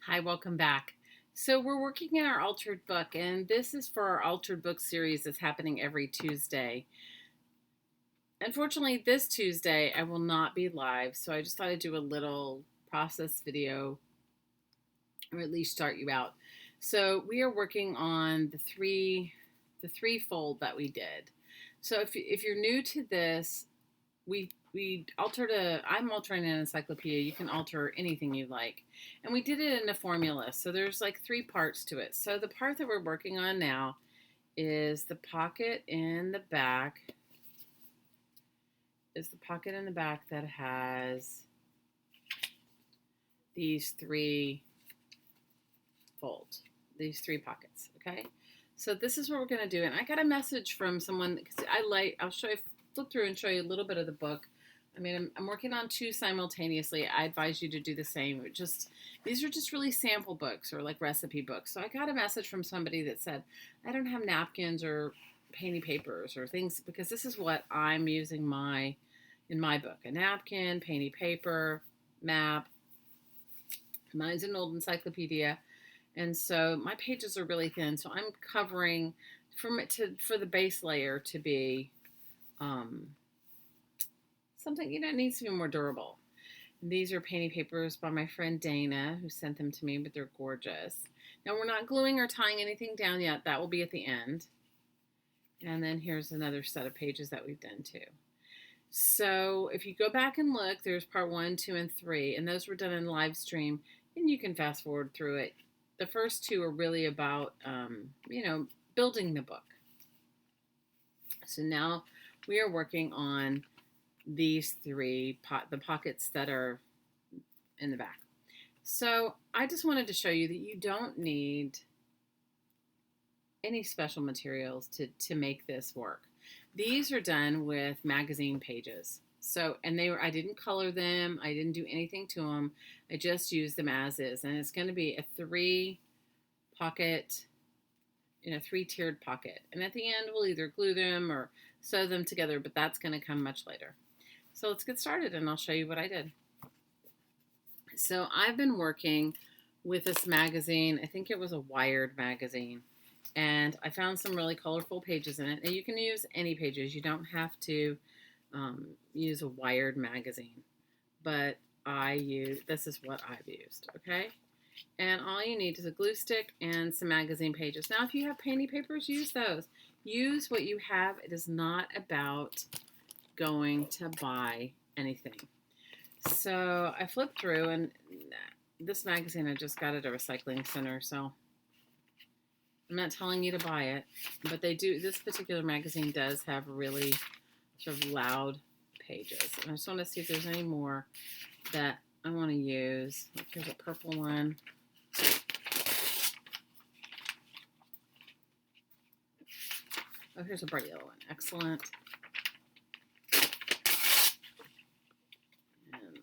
Hi, welcome back. So we're working in our altered book, and this is for our altered book series that's happening every Tuesday. Unfortunately, this Tuesday I will not be live, so I just thought I'd do a little process video, or at least start you out. So we are working on the three fold that we did. So if you're new to this, we altered I'm altering an encyclopedia. You can alter anything you like. And we did it in a formula. So there's like three parts to it. So the part that we're working on now is the pocket in the back. That has these three folds, these three pockets, okay? So this is what we're gonna do. And I got a message from someone, because I'll flip through and show you a little bit of the book. I mean, I'm working on two simultaneously. I advise you to do the same. These are just really sample books or like recipe books. So I got a message from somebody that said, I don't have napkins or painty papers or things, because this is what I'm using in my book. A napkin, painty paper, map. Mine's an old encyclopedia. And so my pages are really thin. So I'm covering for the base layer to be something, it needs to be more durable. And these are painting papers by my friend Dana, who sent them to me, but they're gorgeous. Now we're not gluing or tying anything down yet. That will be at the end. And then here's another set of pages that we've done too. So if you go back and look, there's part 1, 2, and 3, and those were done in live stream, and you can fast forward through it. The first two are really about, building the book. So now we are working on these three, the pockets that are in the back. So I just wanted to show you that you don't need any special materials to make this work. These are done with magazine pages. So, and I didn't color them. I didn't do anything to them. I just used them as is. And it's going to be a 3-pocket, 3-tiered pocket. And at the end, we'll either glue them or sew them together, but that's going to come much later. So let's get started and I'll show you what I did. So I've been working with this magazine. I think it was a Wired magazine. And I found some really colorful pages in it. And you can use any pages. You don't have to use a Wired magazine. But this is what I've used, okay? And all you need is a glue stick and some magazine pages. Now, if you have painting papers, use those. Use what you have. It is not about going to buy anything. So I flipped through, and this magazine I just got at a recycling center, so I'm not telling you to buy it, but this particular magazine does have really sort of loud pages. And I just want to see if there's any more that I want to use. Here's a purple one. Oh, here's a bright yellow one. Excellent. And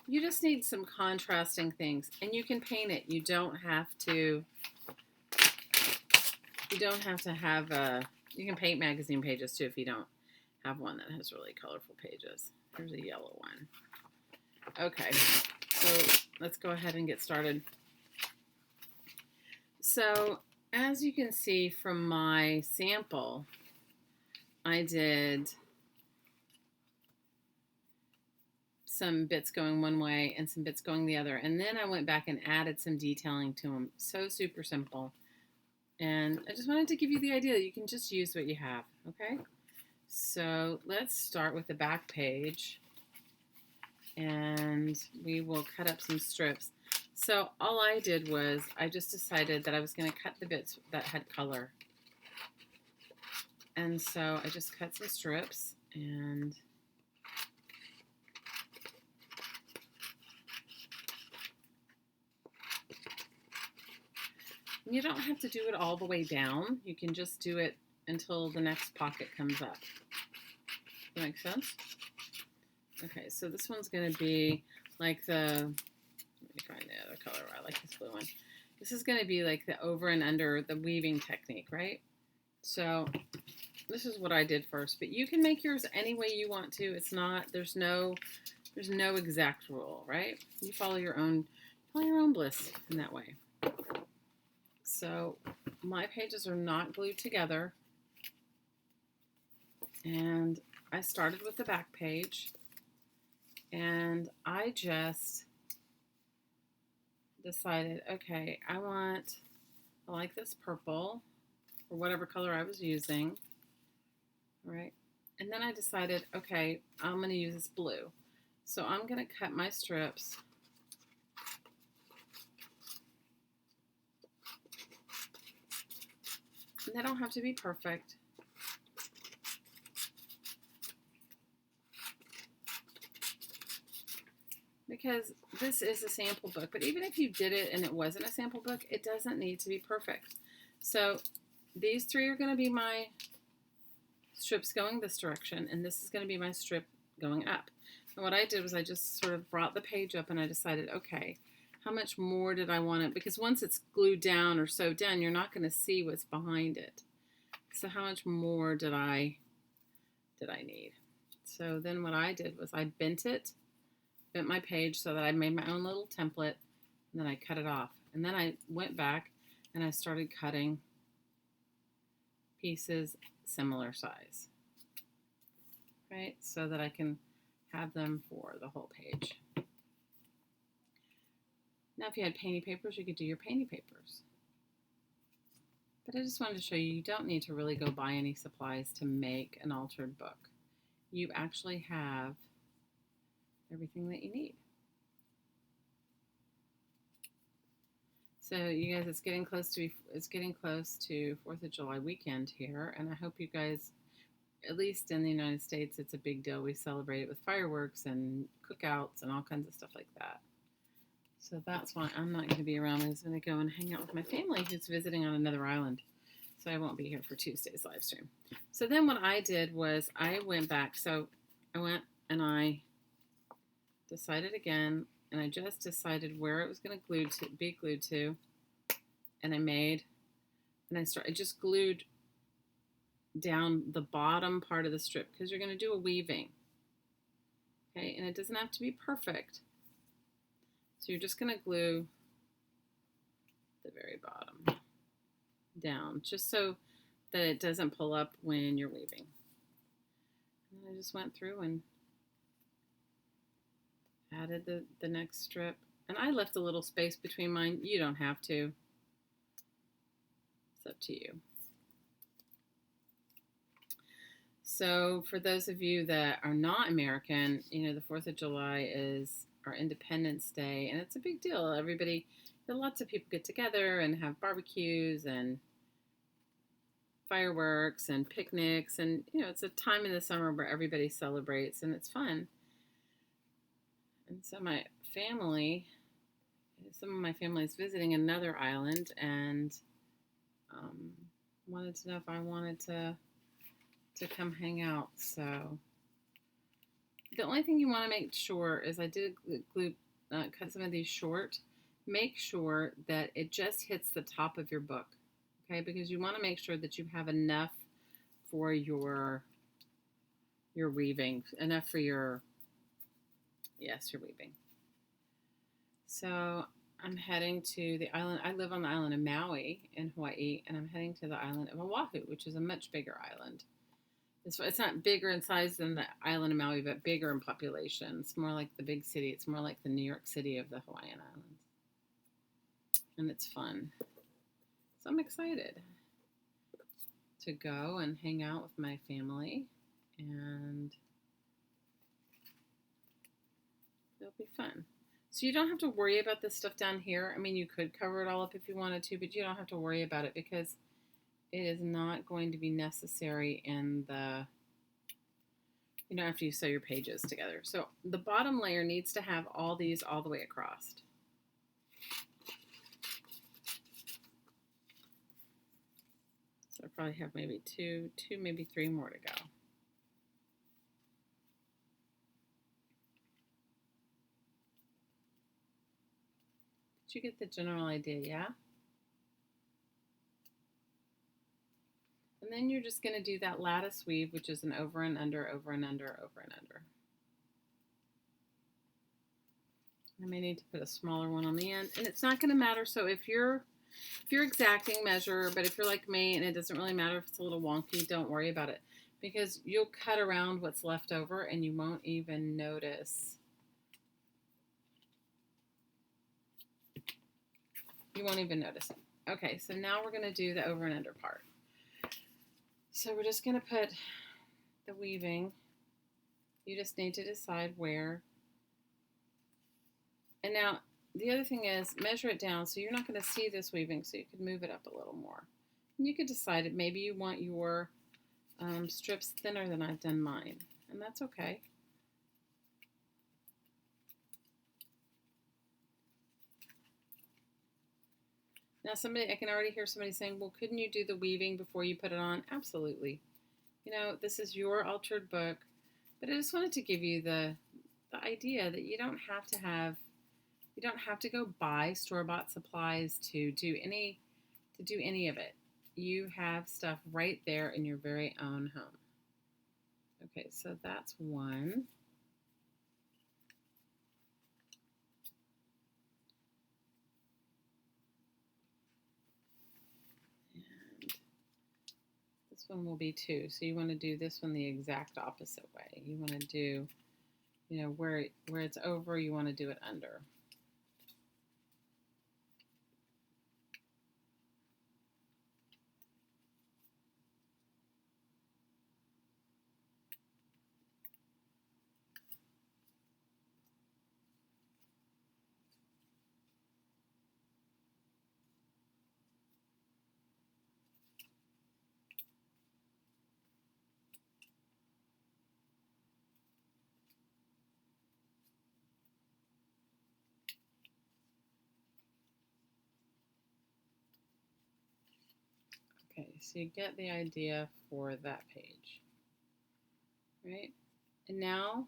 you just need some contrasting things, and you can paint it. You don't have to have you can paint magazine pages too if you don't have one that has really colorful pages. Here's a yellow one. Okay, so let's go ahead and get started. So as you can see from my sample, I did some bits going one way and some bits going the other. And then I went back and added some detailing to them. So super simple. And I just wanted to give you the idea that you can just use what you have, okay? So let's start with the back page. And we will cut up some strips. So all I did was I just decided that I was going to cut the bits that had color. And so I just cut some strips, and you don't have to do it all the way down. You can just do it until the next pocket comes up. Does that make sense? Okay, so this one's going to be like let me find the other color. I like this blue one. This is going to be like the over and under the weaving technique, right? So this is what I did first, but you can make yours any way you want to. There's no There's no exact rule, right? You follow your own bliss in that way. So my pages are not glued together. And I started with the back page, and I just decided, okay, I like this purple, or whatever color I was using, right? And then I decided, okay, I'm going to use this blue. So I'm going to cut my strips and they don't have to be perfect. Because this is a sample book, but even if you did it and it wasn't a sample book, it doesn't need to be perfect. So these three are going to be my strips going this direction, and this is going to be my strip going up. And what I did was I just sort of brought the page up and I decided, okay, how much more did I want it? Because once it's glued down or sewed down, you're not going to see what's behind it. So how much more did I need? So then what I did was I bent my page so that I made my own little template, and then I cut it off. And then I went back and I started cutting pieces similar size, right? So that I can have them for the whole page. Now, if you had painty papers, you could do your painty papers. But I just wanted to show you don't need to really go buy any supplies to make an altered book. You actually have everything that you need. So you guys, it's getting close to 4th of July weekend here, and I hope you guys, at least in the United States, it's a big deal. We celebrate it with fireworks and cookouts and all kinds of stuff like that. So that's why I'm not going to be around. I'm going to go and hang out with my family who's visiting on another island. So I won't be here for Tuesday's live stream. So then what I did was I went back. So I went and I decided again, and I just decided where it was going to be glued to, and I just glued down the bottom part of the strip because you're going to do a weaving, okay, and it doesn't have to be perfect. So you're just going to glue the very bottom down just so that it doesn't pull up when you're weaving. And I just went through and added the next strip, and I left a little space between mine. You don't have to. It's up to you. So for those of you that are not American, you know, the 4th of July is our Independence Day, and it's a big deal. Lots of people get together and have barbecues and fireworks and picnics, and you know, it's a time in the summer where everybody celebrates and it's fun. And so some of my family is visiting another island, and wanted to know if I wanted to come hang out. So the only thing you want to make sure is I did cut some of these short. Make sure that it just hits the top of your book, okay? Because you want to make sure that you have enough for your weaving, enough for your weaving. So I'm heading to the island. I live on the island of Maui in Hawaii, and I'm heading to the island of Oahu, which is a much bigger island. It's not bigger in size than the island of Maui, but bigger in population. It's more like the big city. It's more like the New York City of the Hawaiian Islands. And it's fun. So I'm excited to go and hang out with my family, and it'll be fun. So you don't have to worry about this stuff down here. I mean, you could cover it all up if you wanted to, but you don't have to worry about it because it is not going to be necessary after you sew your pages together. So the bottom layer needs to have all these all the way across. So I probably have maybe two, maybe three more to go. Did you get the general idea, yeah? And then you're just going to do that lattice weave, which is an over and under, over and under, over and under. I may need to put a smaller one on the end, and it's not going to matter. So if you're exacting measure, but if you're like me and it doesn't really matter if it's a little wonky, don't worry about it, because you'll cut around what's left over and you won't even notice. You won't even notice it. Okay, so now we're going to do the over and under part. So we're just going to put the weaving. You just need to decide where. And now the other thing is measure it down, so you're not going to see this weaving, so you could move it up a little more. And you could decide it. Maybe you want your strips thinner than I've done mine, and that's okay. Now I can already hear somebody saying, well, couldn't you do the weaving before you put it on? Absolutely. You know, this is your altered book, but I just wanted to give you the idea that you don't have to go buy store-bought supplies to do any of it. You have stuff right there in your very own home. Okay, so that's one. One will be 2. So you want to do this one the exact opposite way. You want to do, you know, where it's over, you want to do it under. Okay, so you get the idea for that page, right? And now,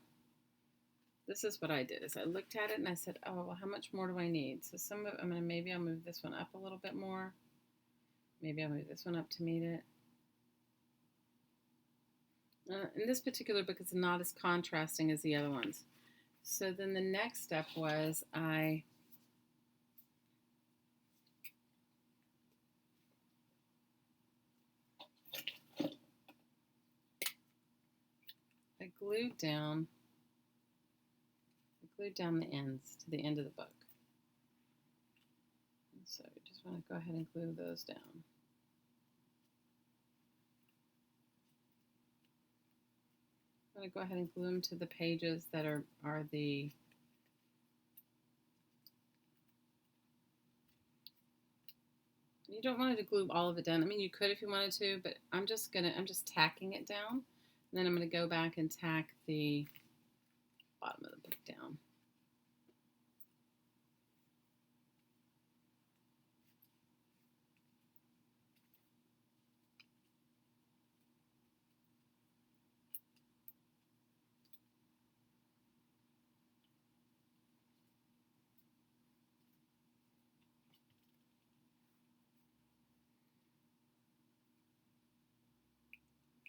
this is what I did, is I looked at it and I said, oh, well, how much more do I need? So maybe I'll move this one up a little bit more. Maybe I'll move this one up to meet it. In this particular book, it's not as contrasting as the other ones. So then the next step was I glued down the ends to the end of the book. And so you just want to go ahead and glue those down. I'm going to go ahead and glue them to the pages that are the you don't want to glue all of it down. I mean, you could if you wanted to, but I'm just tacking it down. And then I'm going to go back and tack the bottom of the book down.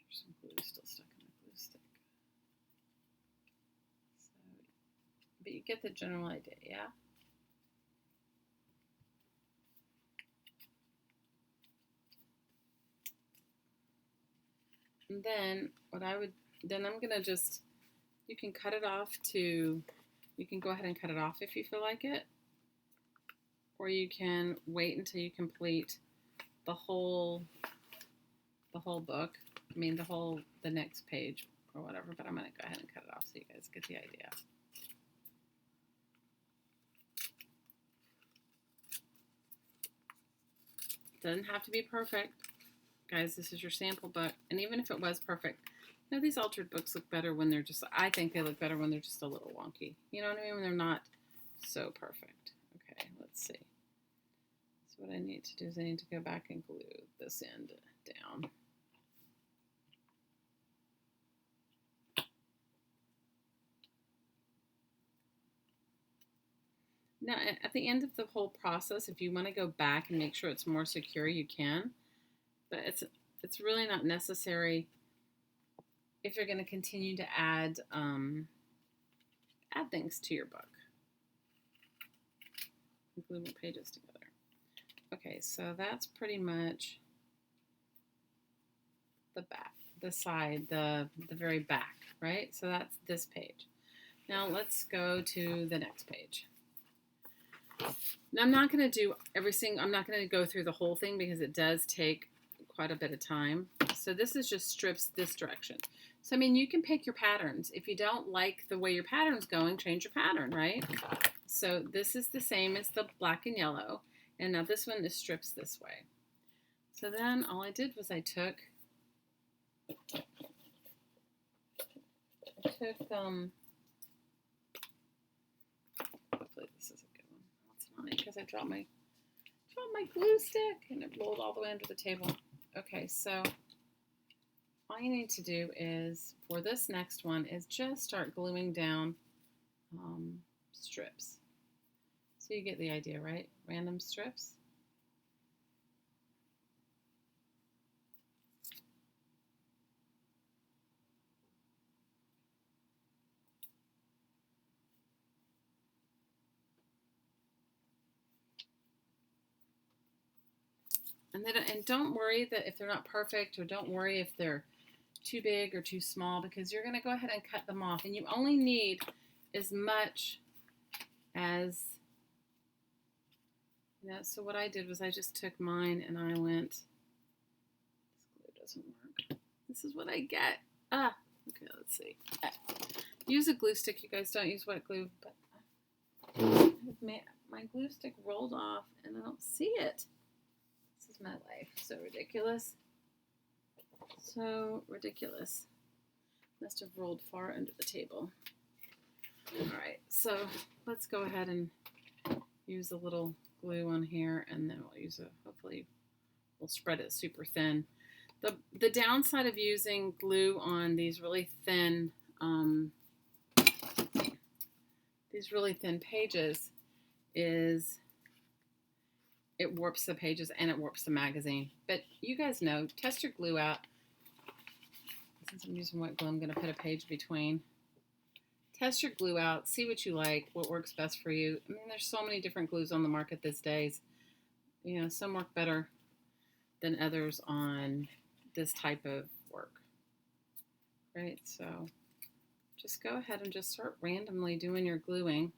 There's some glue still stuck in the glue stick. So, but you get the general idea, yeah? And then I'm gonna just, you can cut it off you can go ahead and cut it off if you feel like it, or you can wait until you complete the whole book. I mean the next page or whatever, but I'm gonna go ahead and cut it off so you guys get the idea. Doesn't have to be perfect. Guys, this is your sample book, and even if it was perfect, you know, these altered books look better when they're just, I think they look better when they're just a little wonky. You know what I mean? When they're not so perfect. Okay, let's see. So what I need to do is I need to go back and glue this end down. Now, at the end of the whole process, if you want to go back and make sure it's more secure, you can. But it's really not necessary if you're going to continue to add things to your book. glue more pages together. Okay, so that's pretty much the back, the side, the very back, right? So that's this page. Now let's go to the next page. Now I'm not going to do I'm not going to go through the whole thing because it does take quite a bit of time. So this is just strips this direction. So, I mean, you can pick your patterns. If you don't like the way your pattern's going, change your pattern, right? So this is the same as the black and yellow. And now this one is strips this way. So then all I did was I took hopefully this is a good one. No, it's not because I dropped my glue stick and it rolled all the way under the table. Okay, so all you need to do is, for this next one, is just start gluing down strips. So you get the idea, right? Random strips. And don't worry that if they're not perfect, or don't worry if they're too big or too small, because you're going to go ahead and cut them off, and you only need as much as, so what I did was I just took mine and I went, this glue doesn't work. This is what I get. Okay, let's see. Use a glue stick, you guys. Don't use wet glue, but my glue stick rolled off and I don't see it. This is my life. So ridiculous. So ridiculous. Must have rolled far under the table. Alright, so let's go ahead and use a little glue on here, and then we'll use hopefully we'll spread it super thin. The downside of using glue on these really thin pages is it warps the pages and it warps the magazine. But you guys know, test your glue out. Since I'm using wet glue, I'm going to put a page between. Test your glue out. See what you like, what works best for you. I mean, there's so many different glues on the market these days. Some work better than others on this type of work. Right? So just go ahead and just start randomly doing your gluing.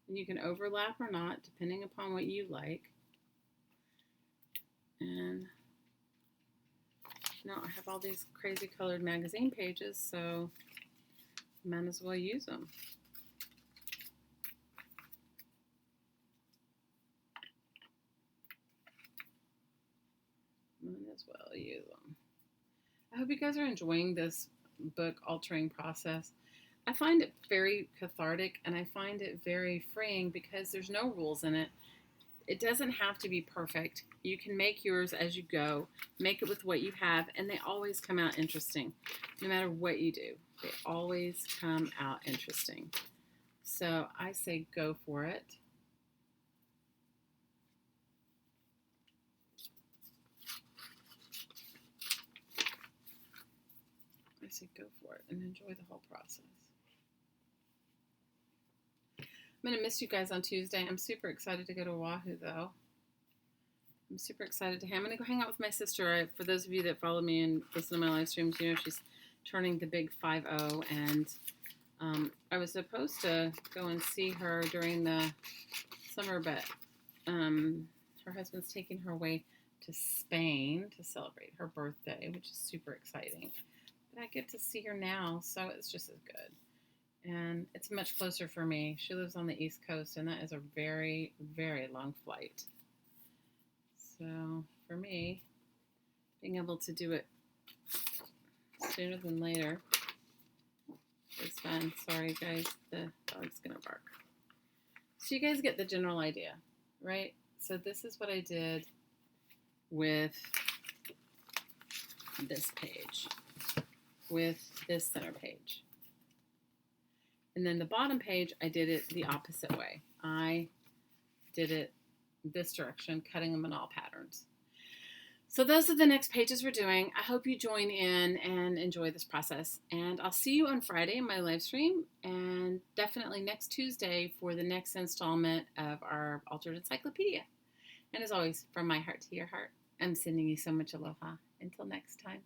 And you can overlap or not, depending upon what you like. And now I have all these crazy colored magazine pages, so might as well use them. Might as well use them. I hope you guys are enjoying this book altering process. I find it very cathartic and I find it very freeing because there's no rules in it. It doesn't have to be perfect. You can make yours as you go. Make it with what you have, and they always come out interesting. No matter what you do, they always come out interesting. So I say go for it. I say go for it and enjoy the whole process. I'm going to miss you guys on Tuesday. I'm super excited to go to Oahu, though. I'm super excited I'm going to go hang out with my sister. For those of you that follow me and listen to my live streams, she's turning the big 5-0, and I was supposed to go and see her during the summer, but her husband's taking her away to Spain to celebrate her birthday, which is super exciting. But I get to see her now, so it's just as good. And it's much closer for me. She lives on the East Coast, and that is a very, very long flight. So for me, being able to do it sooner than later is fun. Sorry, guys, the dog's gonna bark. So you guys get the general idea, right? So this is what I did with this page, with this center page. And then the bottom page, I did it the opposite way. I did it this direction, cutting them in all patterns. So those are the next pages we're doing. I hope you join in and enjoy this process. And I'll see you on Friday in my live stream, and definitely next Tuesday for the next installment of our Altered Encyclopedia. And as always, from my heart to your heart, I'm sending you so much aloha. Until next time.